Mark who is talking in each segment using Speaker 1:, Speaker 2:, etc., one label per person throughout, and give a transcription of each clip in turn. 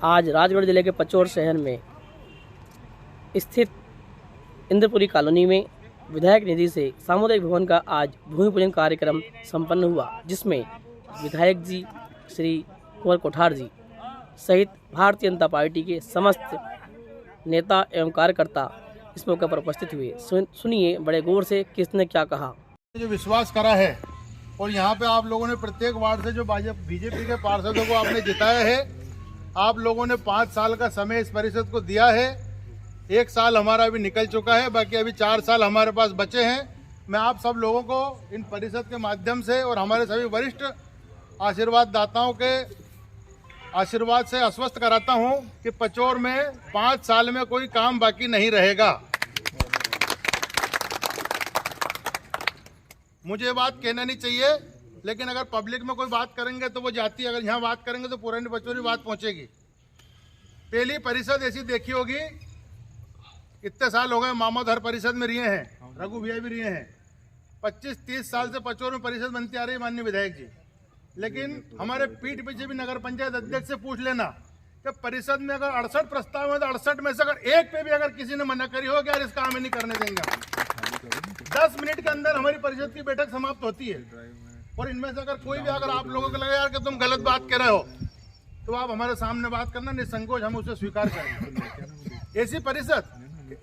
Speaker 1: आज राजगढ़ जिले के पचौर शहर में स्थित इंद्रपुरी कॉलोनी में विधायक निधि से सामुदायिक भवन का आज भूमि पूजन कार्यक्रम संपन्न हुआ, जिसमें विधायक जी श्री कुंवर कोठार जी सहित भारतीय जनता पार्टी के समस्त नेता एवं कार्यकर्ता इस मौके पर उपस्थित हुए। सुनिए बड़े गौर से किसने क्या कहा।
Speaker 2: जो विश्वास करा है और यहाँ पे आप लोगों ने प्रत्येक वार्ड से जो बीजेपी के पार्षदों को आपने जिताया है, आप लोगों ने 5 साल का समय इस परिषद को दिया है। 1 साल हमारा अभी निकल चुका है, बाकी अभी 4 साल हमारे पास बचे हैं। मैं आप सब लोगों को इन परिषद के माध्यम से और हमारे सभी वरिष्ठ आशीर्वाद दाताओं के आशीर्वाद से आश्वस्त कराता हूं कि पचौर में 5 साल में कोई काम बाकी नहीं रहेगा। मुझे बात कहना नहीं चाहिए, लेकिन अगर पब्लिक में कोई बात करेंगे तो वो जाती है, अगर यहाँ बात करेंगे तो पुरानी पचौरी बात पहुंचेगी। पहली परिषद ऐसी देखी होगी, इतने साल हो गए, मामा हर परिषद में रहे हैं, रघु भैया भी रहे हैं। 25-30 साल से पचौर में परिषद बनती आ रही है माननीय विधायक जी। लेकिन हमारे पीठ पीछे भी नगर पंचायत अध्यक्ष से पूछ लेना कि परिषद में अगर 68 प्रस्ताव है तो 68 में से अगर एक पे भी अगर किसी ने मना करी हो कि यार इसका हमें नहीं करने देंगे, 10 मिनट के अंदर हमारी परिषद की बैठक समाप्त होती है। और इनमें से अगर कोई भी अगर आप लोगों को लगे यार कि तुम गलत बात कर रहे हो, तो आप हमारे सामने बात करना, निसंकोच हम उसे स्वीकार करेंगे। ऐसी परिषद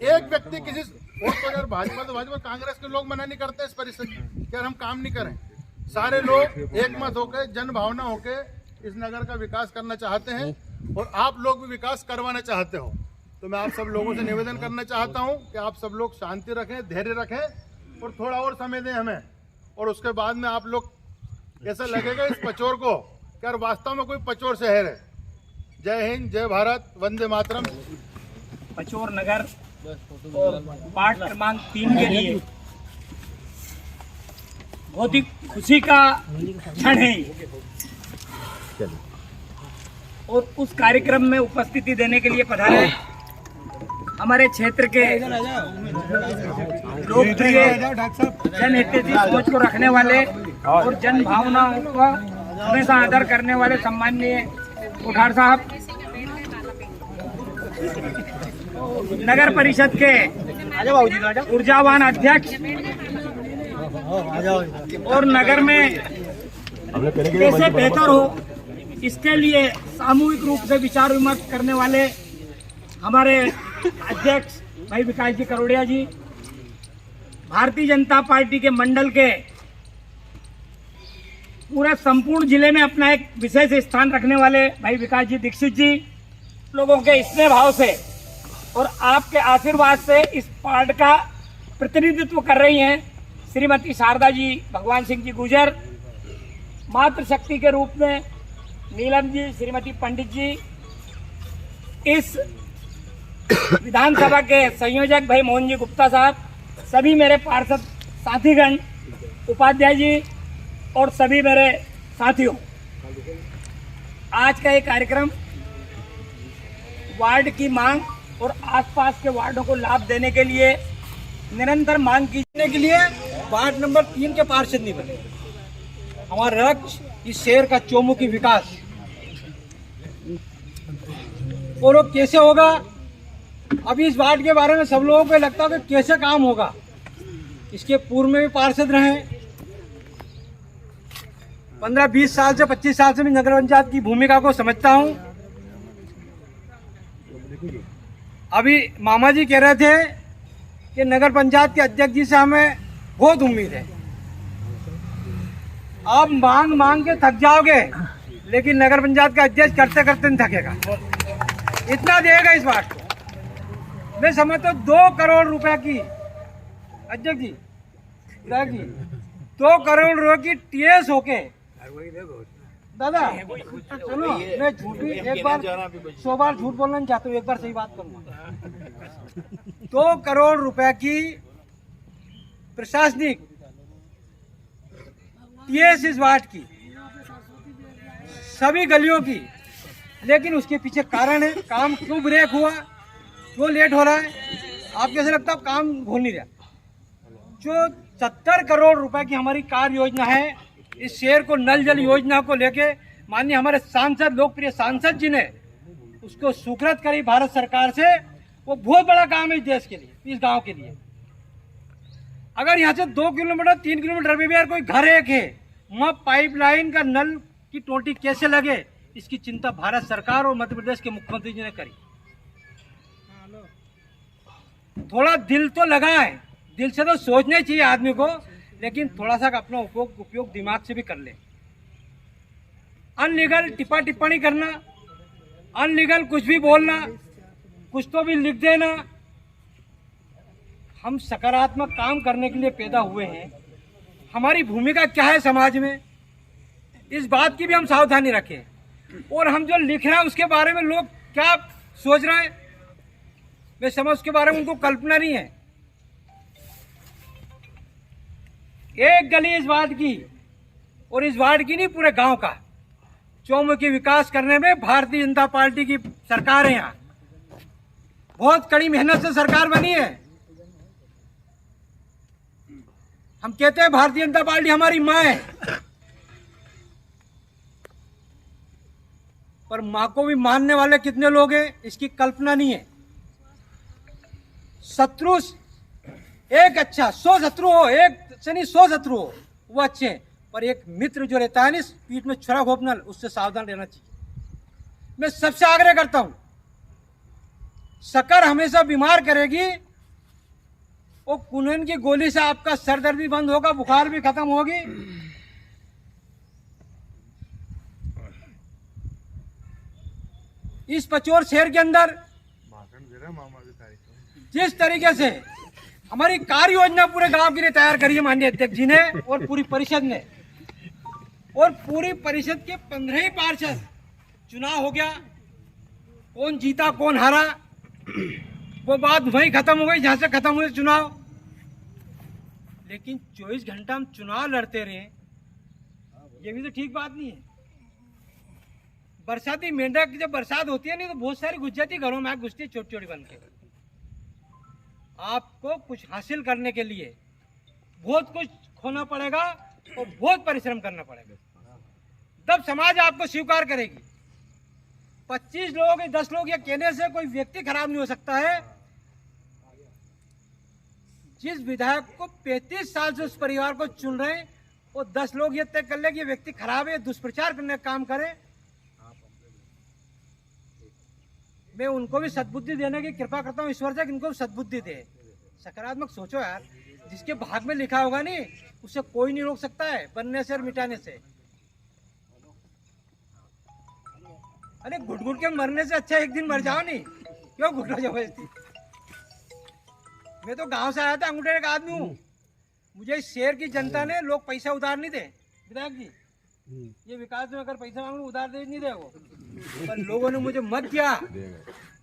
Speaker 2: एक व्यक्ति किसी तो यार भाजपा तो भाजपा कांग्रेस के लोग मना नहीं करते इस परिषद में यार हम काम नहीं करें। सारे लोग एकमत होकर जन भावना होकर इस नगर का विकास करना चाहते हैं और आप लोग भी विकास करवाना चाहते हो। तो मैं आप सब लोगों से निवेदन करना चाहता हूं कि आप सब लोग शांति रखें, धैर्य रखें और थोड़ा और समय दें हमें। और उसके बाद में आप लोग ऐसा लगेगा इस पचौर को कि यार वास्तव में कोई पचौर शहर है। जय हिंद, जय भारत, वंदे मातरम।
Speaker 3: पचौर नगर और वार्ड क्रमांक 3 के लिए बहुत ही खुशी का क्षण है और उस कार्यक्रम में उपस्थिति देने के लिए पधारे हमारे क्षेत्र के लोकप्रिय जनहितैषी सोच को रखने वाले और जन भावनाओं का हमेशा आदर करने वाले सम्माननीय कोठार साहब, नगर परिषद के ऊर्जावान अध्यक्ष और नगर में कैसे बेहतर हो इसके लिए सामूहिक रूप से विचार विमर्श करने वाले हमारे अध्यक्ष भाई विकास जी करोड़िया जी, भारतीय जनता पार्टी के मंडल के पूरे संपूर्ण जिले में अपना एक विशेष स्थान रखने वाले भाई विकास जी दीक्षित जी, लोगों के स्नेह भाव से और आपके आशीर्वाद से इस पार्ट का प्रतिनिधित्व कर रही हैं श्रीमती शारदा जी भगवान सिंह जी गुजर, मातृशक्ति के रूप में नीलम जी, श्रीमती पंडित जी, इस विधानसभा के संयोजक भाई मोहन जी गुप्ता साहब, सभी मेरे पार्षद साथीगण, उपाध्याय जी और सभी मेरे साथियों। आज का ये कार्यक्रम वार्ड की मांग और आसपास के वार्डों को लाभ देने के लिए निरंतर मांग कीने के लिए वार्ड नंबर 3 के पार्षद नहीं बने। हमारा लक्ष्य इस शहर का चौमुखी विकास और वो कैसे होगा, अभी इस वार्ड के बारे में सब लोगों को लगता है कि कैसे काम होगा। इसके पूर्व में भी पार्षद रहे, 15-20 साल से 25 साल से मैं नगर पंचायत की भूमिका को समझता हूं। अभी मामा जी कह रहे थे कि नगर पंचायत के अध्यक्ष जी से हमें बहुत उम्मीद है। आप मांग मांग के थक जाओगे, लेकिन नगर पंचायत का अध्यक्ष करते करते नहीं थकेगा, इतना देगा इस बात को। मैं समझता हूँ 2 करोड़ रुपए की अध्यक्ष जी 2 करोड़ रुपए की टीएस होके दादा सुनो, मैं झूठी एक बार 100 बार झूठ बोलना नहीं चाहता हूँ, एक बार सही बात करूंगा। 2 करोड़ रुपए की प्रशासनिक टीएस इस वार्ड की, सभी गलियों की, लेकिन उसके पीछे कारण है काम क्यों ब्रेक हुआ, क्यों लेट हो रहा है। आप कैसे लगता है काम हो नहीं रहा। जो 70 करोड़ रुपए की हमारी कार्य योजना है, इस शहर को नल जल योजना को लेके माननीय हमारे सांसद लोकप्रिय सांसद जी ने
Speaker 4: उसको स्वीकृत करी भारत सरकार से, वो बहुत बड़ा काम है इस देश के लिए, इस गांव के लिए। अगर यहाँ से 2 किलोमीटर 3 किलोमीटर भी अगर कोई घर एक है, वहाँ पाइपलाइन का नल की टोटी कैसे लगे, इसकी चिंता भारत सरकार और मध्य प्रदेश के मुख्यमंत्री जी ने करी। थोड़ा दिल तो लगाए, दिल से तो सोचना चाहिए आदमी को, लेकिन थोड़ा सा अपना उपयोग दिमाग से भी कर ले। अनलीगल टिप्पणी करना, अनलीगल कुछ भी बोलना, कुछ तो भी लिख देना। हम सकारात्मक काम करने के लिए पैदा हुए हैं। हमारी भूमिका क्या है समाज में, इस बात की भी हम सावधानी रखें। और हम जो लिख रहे हैं उसके बारे में लोग क्या सोच रहे हैं, मैं समझ उसके बारे में उनको कल्पना नहीं है। एक गली इस वार्ड की, और इस वार्ड की नहीं, पूरे गांव का चौमुखी विकास करने में भारतीय जनता पार्टी की सरकार है। यहाँ बहुत कड़ी मेहनत से सरकार बनी है। हम कहते हैं भारतीय जनता पार्टी हमारी माँ है, पर माँ को भी मानने वाले कितने लोग हैं इसकी कल्पना नहीं है। शत्रु एक अच्छा, 100 शत्रु हो, एक से नहीं 100 शत्रु हो, वो अच्छे हैं, पर एक मित्र जो रहता है ना पीठ में छुरा घोपना, उससे सावधान रहना चाहिए। मैं सबसे आग्रह करता हूं, शक्कर हमेशा बीमार करेगी, और कुनैन की गोली से आपका सर दर्द भी बंद होगा, बुखार भी खत्म होगी। इस पचोर शहर के अंदर जिस तरीके से हमारी कार्य योजना पूरे गांव के लिए तैयार करी है माननीय अध्यक्ष जी ने और पूरी परिषद ने, और पूरी परिषद के 15 ही पार्षद, चुनाव हो गया, कौन जीता कौन हारा वो बात वहीं खत्म हो गई जहां से खत्म हुए चुनाव। लेकिन 24 घंटा हम चुनाव लड़ते रहे, ये भी तो ठीक बात नहीं है। बरसाती मेंढक की जब बरसात होती है नहीं, तो बहुत सारी घुस जाती घरों में, घुसती है छोटी छोटी बन के। आपको कुछ हासिल करने के लिए बहुत कुछ खोना पड़ेगा और बहुत परिश्रम करना पड़ेगा, तब समाज आपको स्वीकार करेगी। 25 लोग 10 लोग ये कहने से कोई व्यक्ति खराब नहीं हो सकता है। जिस विधायक को 35 साल से उस परिवार को चुन रहे हैं, वो 10 लोग ये तय कर ले कि ये व्यक्ति खराब है, दुष्प्रचार करने का काम करे, मैं उनको भी सद्बुद्धि देने की कृपा करता हूँ ईश्वर से कि इनको सद्बुद्धि दे। सकारात्मक सोचो यार, जिसके भाग में लिखा होगा नहीं उसे कोई नहीं रोक सकता है बनने से और मिटाने से। अरे घुट घुट के मरने से अच्छा एक दिन मर जाओ, नहीं क्यों घुटना जबरदस्ती। मैं तो गांव से आया था, अंगूठे का आदमी हूँ। मुझे इस शहर की जनता ने लोग पैसा उधार नहीं दे विधायक जी, ये विकास में अगर पैसा मांगू उधार दे नहीं दे वो, पर लोगों ने मुझे मत किया।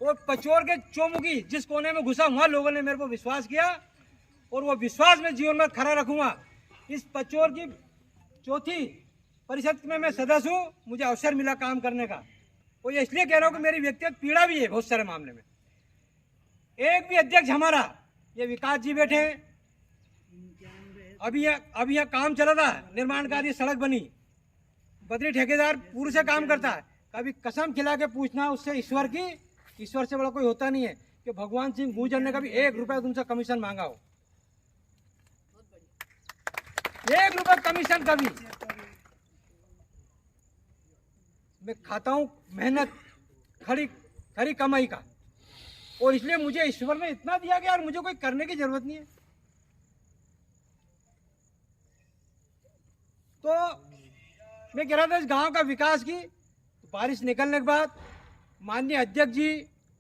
Speaker 4: और पचोर के चौमुखी जिस कोने में घुसा वहां लोगों ने मेरे को विश्वास किया, और वो विश्वास में जीवन में खड़ा रखूंगा। इस पचोर की 4थी परिषद में मैं सदस्य हूँ, मुझे अवसर मिला काम करने का, और ये इसलिए कह रहा हूँ कि मेरी व्यक्तिगत पीड़ा भी है बहुत सारे मामले में। एक भी अध्यक्ष हमारा, ये विकास जी बैठे हैं, अभी यहाँ काम चला था, निर्माण कार्य सड़क बनी, बद्री ठेकेदार पूरे से काम करता है। कभी कसम खिला के पूछना उससे ईश्वर की, ईश्वर से बड़ा कोई होता नहीं है कि भगवान सिंह गुर्जर ने कभी 1 रुपया तुमसे कमीशन मांगा हो, 1 रुपया कमीशन कभी। मैं खाता हूं मेहनत खरी कमाई का, और इसलिए मुझे ईश्वर ने इतना दिया कि यार मुझे कोई करने की जरूरत नहीं है। तो मैं कह रहा था इस गांव का विकास की, तो बारिश निकलने के बाद माननीय अध्यक्ष जी,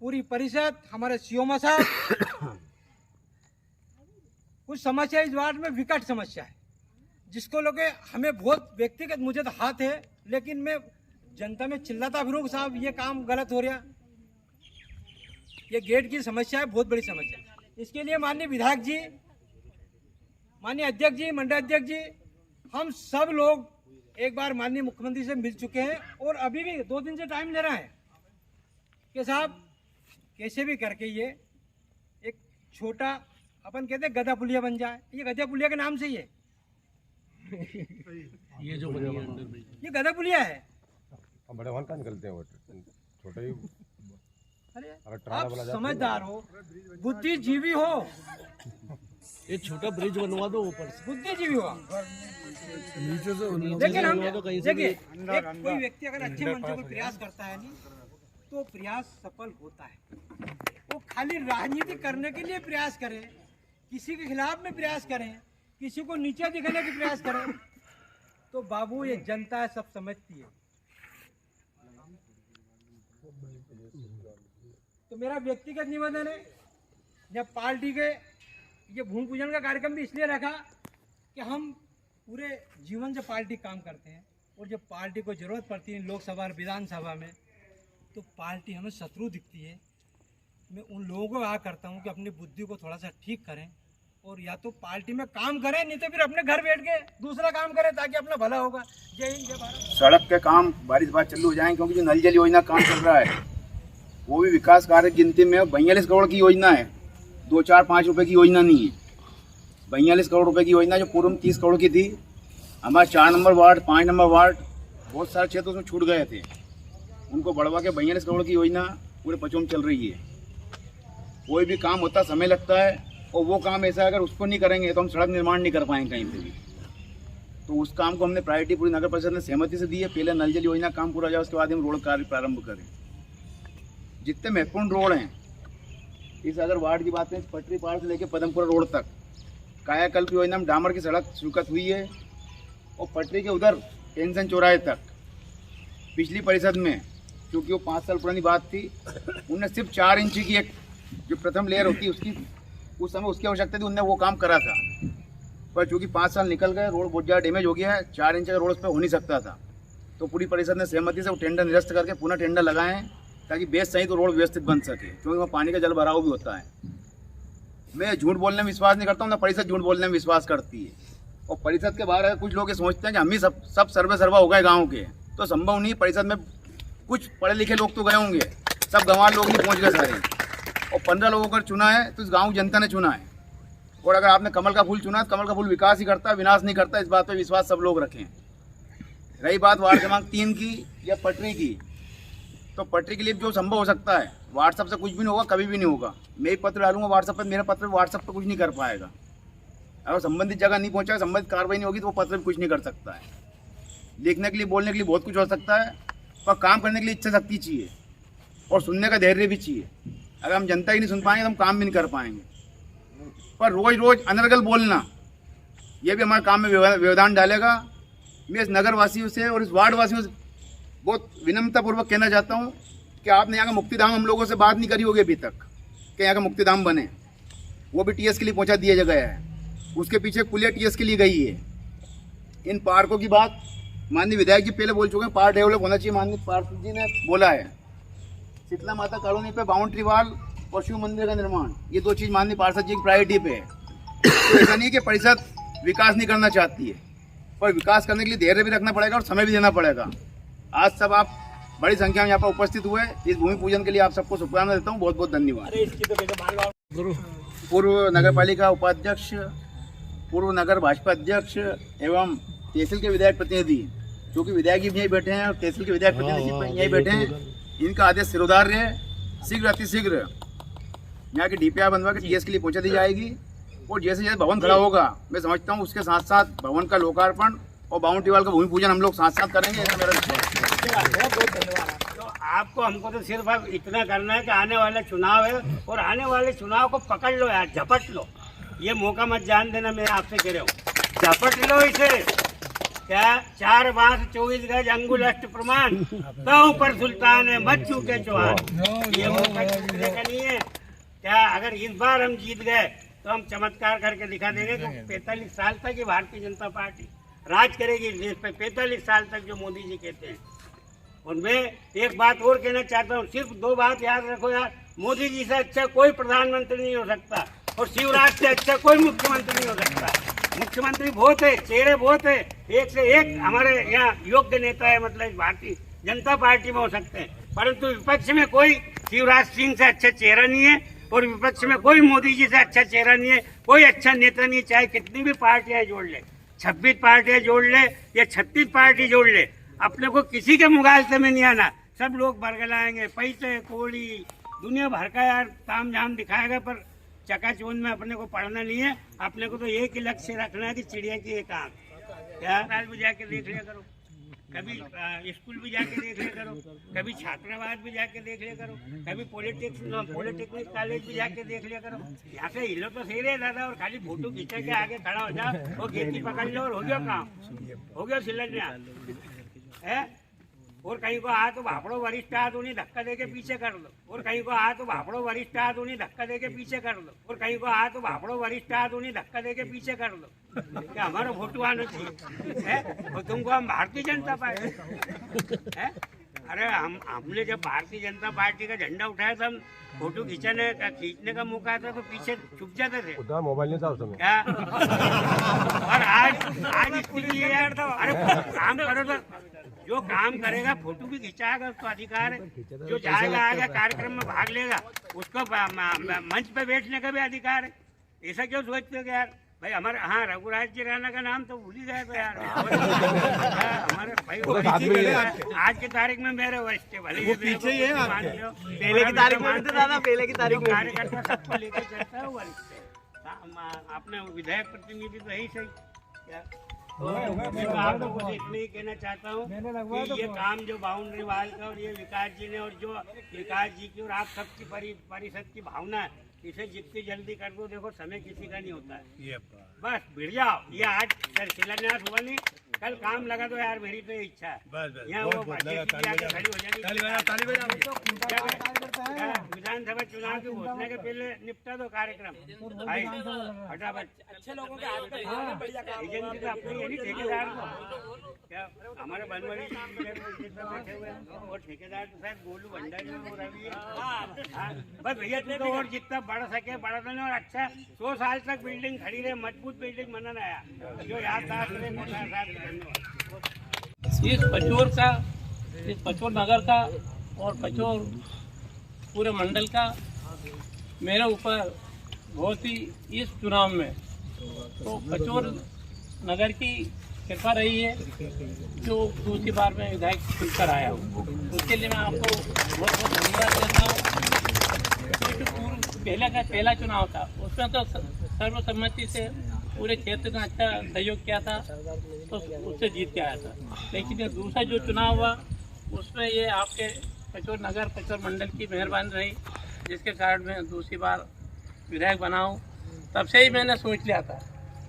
Speaker 4: पूरी परिषद, हमारे सीओमा साहब, कुछ समस्या इस वार्ड में विकट समस्या है, जिसको लोगे हमें बहुत व्यक्तिगत, मुझे तो हाथ है, लेकिन मैं जनता में चिल्लाता फिरूं साहब ये काम गलत हो रहा। ये गेट की समस्या है, बहुत बड़ी समस्या है। इसके लिए माननीय विधायक जी, माननीय अध्यक्ष जी, मंडल अध्यक्ष जी, हम सब लोग एक बार माननीय मुख्यमंत्री से मिल चुके हैं, और अभी भी 2 दिन से टाइम ले रहा है कि साहब कैसे भी करके ये एक छोटा, अपन कहते हैं गधा पुलिया बन जाए। ये गधा पुलिया के नाम से ही है
Speaker 5: ये जो बनी है अंदर में,
Speaker 4: ये गधा पुलिया है।
Speaker 6: बड़े वाहन का निकलते हैं वो छोटे ही
Speaker 4: अरे आप समझदार हो, बुद्धिजीवी हो,
Speaker 5: एक छोटा ब्रिज बनवा दो ऊपर से।
Speaker 4: बुद्धिजीवी हो।
Speaker 5: नीचे से
Speaker 4: लेकिन हम
Speaker 5: तो कहीं से
Speaker 4: देखिए, एक कोई व्यक्ति अगर अच्छे मन से कोई प्रयास करता है नहीं, तो प्रयास सफल होता है। वो खाली राजनीति करने के लिए प्रयास करे, किसी के खिलाफ में प्रयास करें, किसी को नीचे दिखाने के प्रयास करें, तो बाबू ये जनता है, सब समझती है। तो मेरा व्यक्तिगत निवेदन है, जब पार्टी के ये भूमि पूजन का कार्यक्रम भी इसलिए रखा कि हम पूरे जीवन से पार्टी काम करते हैं, और जब पार्टी को जरूरत पड़ती है लोकसभा और विधानसभा में, तो पार्टी हमें शत्रु दिखती है। मैं उन लोगों को कहा करता हूं कि अपनी बुद्धि को थोड़ा सा ठीक करें, और या तो पार्टी में काम करें, नहीं तो फिर अपने घर बैठ के दूसरा काम करें, ताकि अपना भला होगा। जय हिंद, जय भारत।
Speaker 6: सड़क के काम बारिश बाद चालू हो जाएं, क्योंकि जो नल जल योजना काम चल रहा है वो भी विकास कार्य की गिनती में 42 करोड़ की योजना है, 2, 4, 5 रुपए की योजना नहीं है। 42 करोड़ रुपए की योजना जो पूर्व में 30 करोड़ की थी। हमारे 4 नंबर वार्ड, 5 नंबर वार्ड, बहुत सारे क्षेत्र उसमें छूट गए थे, उनको बढ़वा के 42 करोड़ की योजना पूरे पचों में चल रही है। कोई भी काम होता समय लगता है, और वो काम ऐसा अगर उसको नहीं करेंगे तो हम सड़क निर्माण नहीं कर पाएंगे कहीं पे भी। तो उस काम को हमने प्रायोरिटी पूरी नगर परिषद ने सहमति से दी है। पहले नल जल योजना काम पूरा हो जाए, उसके बाद हम रोड कार्य प्रारंभ करें। जितने महत्वपूर्ण रोड हैं, इस अगर वार्ड की बात करें, पटरी पहाड़ से लेकर पदमपुरा रोड तक कायाकल्प योजना में डामर की सड़क स्वीकृत हुई है, और पटरी के उधर टेंशन चौराहे तक पिछली परिषद में, क्योंकि वो 5 साल पुरानी बात थी, उनने सिर्फ 4 इंच की एक जो प्रथम लेयर होती है उसकी, उस समय उसकी आवश्यकता थी, उनने वो काम करा था। पर चूँकि 5 साल निकल गए, रोड बहुत ज़्यादा डैमेज हो गया है, 4 इंच का रोड उस पर हो नहीं सकता था। तो पूरी परिषद ने सहमति से वो टेंडर निरस्त करके पुनः टेंडर लगाएं, ताकि बेस सही तो रोड व्यवस्थित बन सके, क्योंकि वहाँ पानी का जल भराव भी होता है। मैं झूठ बोलने में विश्वास नहीं करता हूँ, ना परिषद झूठ बोलने में विश्वास करती है। और परिषद के बाहर अगर कुछ लोग ये सोचते हैं कि हम ही सब सर्वे सर्वा हो गए गाँव के, तो संभव नहीं। परिषद में कुछ पढ़े लिखे लोग तो गए होंगे, सब गंवार लोग नहीं पहुँच गए सारे। और 15 लोगों को चुना है, तो इस गाँव की जनता ने चुना है। और अगर आपने कमल का फूल चुना है, तो कमल का फूल विकास ही करता है, विनाश नहीं करता। इस बात पर विश्वास सब लोग रखें। रही बात वार्ड क्रमांक 3 की या पटरी की, तो पटरी के लिए जो संभव हो सकता है, व्हाट्सएप से कुछ भी नहीं होगा, कभी भी नहीं होगा। मैं एक पत्र डालूंगा व्हाट्सएप पर, मेरा पत्र व्हाट्सएप पर कुछ नहीं कर पाएगा। अगर संबंधित जगह नहीं पहुंचा, संबंधित कार्रवाई नहीं होगी, तो वो पत्र भी कुछ नहीं कर सकता है। लिखने के लिए, बोलने के लिए बहुत कुछ हो सकता है, पर काम करने के लिए इच्छा शक्ति चाहिए और सुनने का धैर्य भी चाहिए। अगर हम जनता ही नहीं सुन पाएंगे तो हम काम भी नहीं कर पाएंगे। पर रोज रोज अनर्गल बोलना, ये भी हमारे काम में व्यवधान डालेगा। मैं इस नगर वासियों से और इस वार्ड वासियों से बहुत विनम्रतापूर्वक कहना चाहता हूँ कि आपने यहाँ का मुक्तिधाम हम लोगों से बात नहीं करी होगी अभी तक कि यहाँ का मुक्तिधाम बने। वो भी टीएस के लिए पहुँचा दिया गया है, उसके पीछे पुलिया टीएस के लिए गई है। इन पार्कों की बात माननीय विधायक जी पहले बोल चुके हैं, पार्क डेवलप होना चाहिए, माननीय पार्षद जी ने बोला है। शीतला माता कॉलोनी पे बाउंड्री वाल और शिव मंदिर का निर्माण, ये 2 चीज़ माननीय पार्षद जी की प्रायोरिटी पे है। तो ऐसा नहीं कि परिषद विकास नहीं करना चाहती है, पर विकास करने के लिए धैर्य भी रखना पड़ेगा और समय भी देना पड़ेगा। आज सब आप बड़ी संख्या में यहाँ पर उपस्थित हुए, इस भूमि पूजन के लिए आप सबको शुभकामनाएं देता हूँ। बहुत बहुत धन्यवाद। पूर्व नगर पालिका उपाध्यक्ष, पूर्व नगर भाजपा अध्यक्ष एवं तहसील के विधायक प्रतिनिधि, जो कि विधायक जी यहीं बैठे हैं और तहसील के विधायक प्रतिनिधि यहीं बैठे हैं, इनका आदेश सिरोधार्य है। शीघ्र अतिशीघ्र यहाँ की डीपीआर बनवा के टीएस के लिए पहुँचा दी जाएगी। और जैसे जैसे भवन खड़ा होगा, मैं समझता हूँ उसके साथ साथ भवन का लोकार्पण और बाउंड्री वाल का भूमि पूजन हम लोग साथ साथ करेंगे, ऐसा मेरा विश्वास।
Speaker 7: तो आपको हमको तो सिर्फ अब इतना करना है कि आने वाला चुनाव है, और आने वाले चुनाव को पकड़ लो यार, झपट लो। ये मौका मत जान देना, मैं आपसे कह रहा हूँ, झपट लो इसे। क्या 4 बांस 24 गज अंगुल अष्ट प्रमाण, तो पर सुल्तान है मत चूके चौहान। ये मौका चूकने का नहीं है। क्या अगर इस बार हम जीत गए तो हम चमत्कार करके दिखा देंगे कि 45 साल तक ये भारतीय जनता पार्टी राज करेगी इस देश पे। 45 साल तक जो मोदी जी कहते हैं। और मैं एक बात और कहना चाहता हूँ, सिर्फ 2 बात याद रखो यार, मोदी जी से अच्छा कोई प्रधानमंत्री नहीं हो सकता, और शिवराज से अच्छा कोई मुख्यमंत्री नहीं हो सकता। मुख्यमंत्री बहुत है, चेहरे बहुत है, एक से एक हमारे यहाँ योग्य नेता है, मतलब भारतीय जनता पार्टी में हो सकते हैं, परंतु विपक्ष में कोई शिवराज सिंह से अच्छा चेहरा नहीं है, और विपक्ष में कोई मोदी जी से अच्छा चेहरा नहीं है, कोई अच्छा नेता नहीं। चाहे कितनी भी पार्टियां जोड़ ले, 26 पार्टियां जोड़ ले या 36 पार्टी जोड़ ले, अपने को किसी के मुगालसे में नहीं आना। सब लोग बरगलाएंगे, पैसे कौड़ी दुनिया भर का यार ताम झाम दिखाएगा, पर चकाचौंध में अपने को पढ़ना नहीं है। अपने को तो एक ही लक्ष्य रखना है कि चिड़िया की एक आँख, क्या अस्पताल भी जाके देख लिया करो, कभी स्कूल भी जाके देख लिया करो, कभी छात्रावास भी जाके देख लिया करो, कभी पॉलिटेक्निक कॉलेज भी जाके देख लिया करो। यहाँ से हिलो तो सही रहे दादा, और खाली फोटो खींचा के आगे खड़ा हो जाओ और खेती पकड़ लो और हो गया काम, हो गया सिलट है। और कहीं को आ तो भापड़ो वरिष्ठ आ तो उन्हें धक्का दे के पीछे कर दो, और कहीं को आ तो भापड़ो वरिष्ठ आ तो उन्हें धक्का दे के पीछे कर दो, और कहीं को आ तो भापड़ो वरिष्ठ आ तो उन्हें धक्का दे के पीछे कर दो। क्या हमारा फोटो आना चाहिए है? और तुमको हम भारतीय जनता पार्टी है? अरे हमने जब भारतीय जनता पार्टी का झंडा उठाया था, हम फोटो खींचने का मौका आता तो पीछे छुप जाते थे,
Speaker 5: मोबाइल नहीं था उस समय
Speaker 7: क्या? और आज स्थिति ये यार, अरे काम करो तो जो काम करेगा फोटो भी खिंचाएगा, उसको अधिकार है। जो जाएगा आएगा कार्यक्रम में भाग लेगा, उसको मंच पे बैठने का भी अधिकार है। ऐसा क्यों सोचते हो यार भाई? हमारे हाँ रघुराज जी राणा का नाम तो भूल ही गए तो यार। हमारे भाई आज की तारीख में मेरे वरिष्ठ भले पीछे ही है, पहले की तारीख में दादा, पहले की तारीख में कार्यकर्ता सबको लेकर चलता है वरिष्ठ। अपने विधायक प्रतिनिधि तो यही सही क्या? मैं आपको कुछ इतना ही कहना चाहता हूँ कि ये काम जो बाउंड्री वाल का और ये विकास जी ने, और जो विकास जी की और आप सबकी परिषद की भावना है, इसे जितनी जल्दी कर दो। देखो समय किसी का नहीं होता है, बस भिड़ जाओ। ये आज शिलान्यास हुआ नहीं, कल काम लगा दो यार, मेरी तो इच्छा है। यहाँ वो खड़ी हो जाएगी। विधानसभा चुनाव की घोषणा के पहले निपटा दो कार्यक्रम फटाफट। अच्छे लोगों के हाथ एजेंसी तो अपनी है नहीं, ठेकेदार को क्या? हमारे बनवारी बैठे हुए और ठेकेदार तो शायद गोलू भंडारी और रवि है। बस भैया तुमको और जितना बढ़ सके बढ़ा देना, और अच्छा 100 साल तक बिल्डिंग खड़ी रहे, मजबूत बिल्डिंग बनाना आया जो याददाश्त रहे।
Speaker 1: इस पचोर नगर का और पचोर पूरे मंडल का मेरे ऊपर बहुत ही, इस चुनाव में तो पचोर नगर की कृपा रही है, जो दूसरी बार मैं विधायक चुनकर आया हूँ। उसके लिए मैं आपको बहुत बहुत धन्यवाद देता हूँ। क्योंकि पहला चुनाव था, उसमें तो सर्वसम्मति से पूरे क्षेत्र ने अच्छा सहयोग किया था, तो उससे जीत के आया था। लेकिन ये दूसरा जो चुनाव हुआ, उसमें ये आपके पचोर नगर पचोर मंडल की मेहरबानी रही, जिसके कारण मैं दूसरी बार विधायक बना हूँ। तब से ही मैंने सोच लिया था,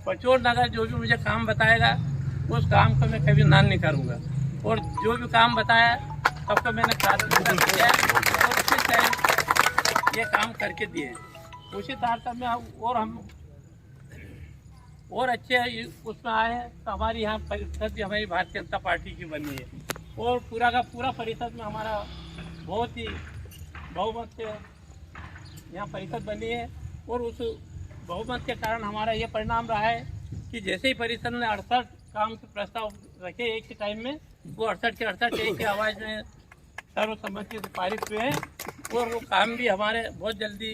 Speaker 1: पचोर नगर जो भी मुझे काम बताएगा, उस काम को मैं कभी ना नहीं करूँगा। और जो भी काम बताया सबको मैंने प्राथमिकता दिया और उसी टाइम ये काम करके दिए। उसी तारतम्य में और हम और अच्छे उसमें आए हैं, तो हमारी यहाँ परिषद भी हमारी भारतीय जनता पार्टी की बनी है, और पूरा का पूरा परिषद में हमारा बहुत ही बहुमत से यहाँ परिषद बनी है। और उस बहुमत के कारण हमारा ये परिणाम रहा है कि जैसे ही परिषद ने 68 काम के प्रस्ताव रखे एक ही टाइम में, वो 68 के 68 एक ही आवाज़ में सर्वसम्मति से पारित हुए हैं, और वो काम भी हमारे बहुत जल्दी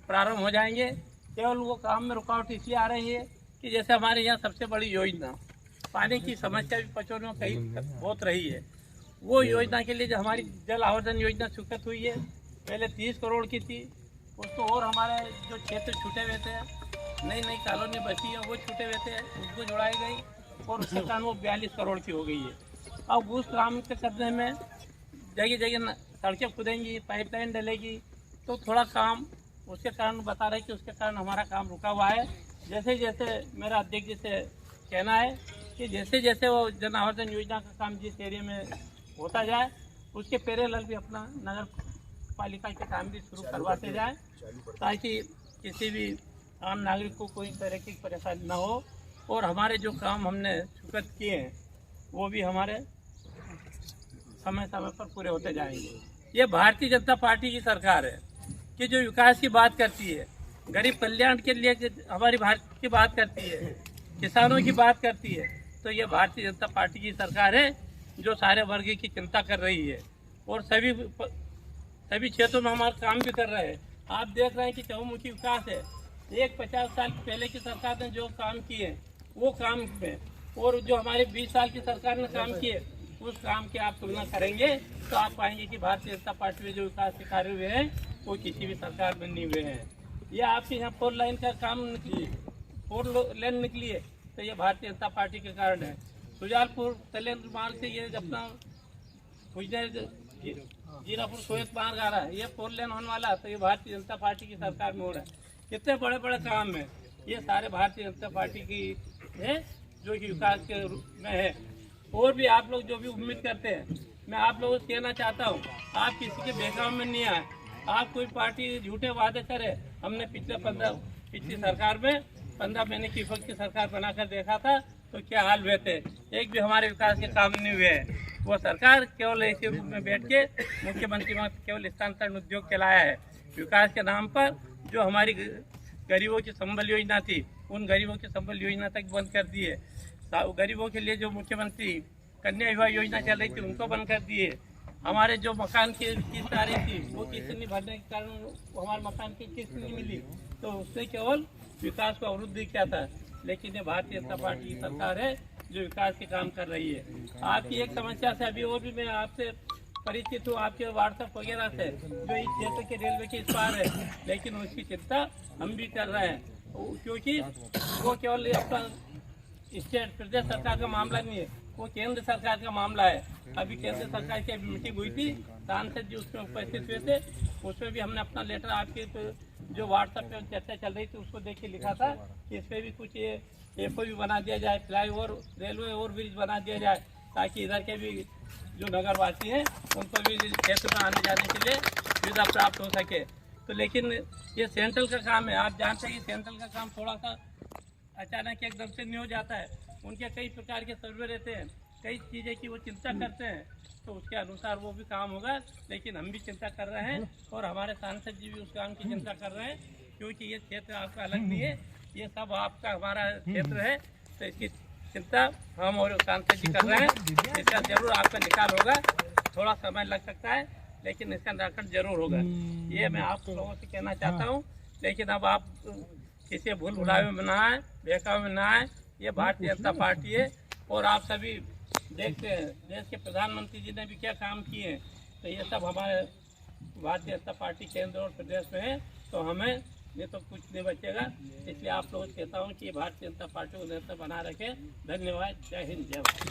Speaker 1: प्रारंभ हो जाएंगे। केवल वो काम में रुकावट इसलिए आ रही है कि जैसे हमारे यहाँ सबसे बड़ी योजना पानी की समस्या भी पचोर में कहीं बहुत रही है, वो योजना के लिए जो हमारी जल आवर्धन योजना स्वीकृत हुई है, पहले 30 करोड़ की थी, उसको और हमारे जो क्षेत्र छूटे हुए थे, नई नई कॉलोनी बसी है, वो छूटे हुए थे, उसको जुड़ाई गई, और उसके कारण वो 42 करोड़ की हो गई है। अब उस काम के करने में जगह जगह सड़कें खुदेंगी, पाइपलाइन डलेगी, तो थोड़ा काम उसके कारण बता रहे कि उसके कारण हमारा काम रुका हुआ है। जैसे जैसे मेरा अध्यक्ष जी से कहना है कि जैसे जैसे वो जन आवर्धन योजना का काम जिस एरिया में होता जाए, उसके पैरेलल भी अपना नगर पालिका के काम भी शुरू करवाते जाए, ताकि किसी भी आम नागरिक को कोई तरह की परेशानी न हो, और हमारे जो काम हमने स्वीकृत किए हैं वो भी हमारे समय समय पर पूरे होते जाएंगे। ये भारतीय जनता पार्टी की सरकार है कि जो विकास की बात करती है, गरीब कल्याण के लिए हमारी भारत की बात करती है, किसानों की बात करती है, तो ये भारतीय जनता पार्टी की सरकार है जो सारे वर्ग की चिंता कर रही है, और सभी क्षेत्रों में हमारा काम भी कर रहे हैं। आप देख रहे हैं कि चहुमुखी विकास है। 50 साल पहले की सरकार ने जो काम किए वो काम में, और जो हमारे 20 साल की सरकार ने काम किए
Speaker 8: उस काम की आप तुलना करेंगे तो आप पाएंगे कि भारतीय जनता पार्टी में जो विकास के कार्य हुए हैं वो किसी भी सरकार में नहीं हुए हैं। ये आपके यहाँ 4 लाइन का काम निकली, 4 लेन निकली है तो ये भारतीय जनता पार्टी के कारण है। सुजालपुर तलेंद्र मार्ग से ये अपना जीरापुर सोयत मार्ग आ रहा है, ये 4 लेन होने वाला तो ये भारतीय जनता पार्टी की सरकार में हो रहा है। कितने बड़े बड़े काम है, ये सारे भारतीय जनता पार्टी की है जो कि विकास के रूप में है। और भी आप लोग जो भी उम्मीद करते हैं, मैं आप लोगों से कहना चाहता हूँ, आप किसी के बहकाव में नहीं आए। आप कोई पार्टी झूठे वादे करे, हमने पिछली सरकार में 15 महीने की विपक्ष की सरकार बनाकर देखा था तो क्या हाल हुए थे, एक भी हमारे विकास के काम नहीं हुए हैं। वो सरकार केवल ऐसे रूप में बैठ के मुख्यमंत्री केवल स्थानांतरण उद्योग चलाया है। विकास के नाम पर जो हमारी गरीबों की संबल योजना थी, उन गरीबों की संबल योजना तक बंद कर दी है। गरीबों के लिए जो मुख्यमंत्री कन्या विवाह योजना चल रही थी उनको बंद कर दिए। हमारे जो मकान की किस्त आ रही थी वो किस्त नहीं भरने के कारण हमारे मकान की किस्त नहीं मिली, तो उसने केवल विकास को अवरुद्ध किया था। लेकिन ये भारतीय जनता पार्टी की सरकार है जो विकास के काम कर रही है। आपकी एक समस्या से अभी और भी मैं आपसे परिचित हूँ, आपके व्हाट्सएप वगैरह से, जो इस क्षेत्र के रेलवे के इस पार है, लेकिन उसकी चिंता हम भी कर रहे हैं क्योंकि वो केवल अपना स्टेट प्रदेश सरकार का मामला नहीं है, वो केंद्र सरकार का मामला है। अभी केंद्र सरकार की मीटिंग हुई थी, सांसद जी उसमें उपस्थित हुए थे, उसमें भी हमने अपना लेटर आपके जो व्हाट्सएप पे चर्चा चल रही थी उसको देख के लिखा था कि इस पर भी कुछ एफओ भी बना दिया जाए, फ्लाईओवर रेलवे और ब्रिज बना दिया जाए, ताकि इधर के भी जो नगरवासी हैं उनको भी क्षेत्र में आने जाने के लिए सुविधा प्राप्त हो सके। तो लेकिन ये सेंट्रल का काम है, आप जानते हैं कि सेंट्रल का काम थोड़ा सा अचानक एकदम से नहीं हो जाता है। उनके कई प्रकार के सर्वे रहते हैं, कई चीज़ें की वो चिंता करते हैं, तो उसके अनुसार वो भी काम होगा। लेकिन हम भी चिंता कर रहे हैं और हमारे सांसद जी भी उस काम की चिंता कर रहे हैं, क्योंकि ये क्षेत्र आपका अलग नहीं है, ये सब आपका हमारा क्षेत्र है। तो इसकी चिंता हम और सांसद जी कर रहे हैं। इसका जरूर आपका निकाल होगा, थोड़ा समय लग सकता है लेकिन इसका निराकरण जरूर होगा। ये मैं आप लोगों से कहना चाहता हूँ। लेकिन अब आप किसी भूल भुलावे में ना आए, बहकावे में ना आए। ये भारतीय जनता पार्टी है और आप सभी देखते हैं देश के प्रधानमंत्री जी ने भी क्या काम किए हैं, तो ये सब हमारे भारतीय जनता पार्टी केंद्र और प्रदेश में है, तो हमें ये तो कुछ नहीं बचेगा। इसलिए आप लोगों से कहता हूँ कि भारतीय जनता पार्टी को निरंतर बना रखे। धन्यवाद। जय हिंद, जय भारत।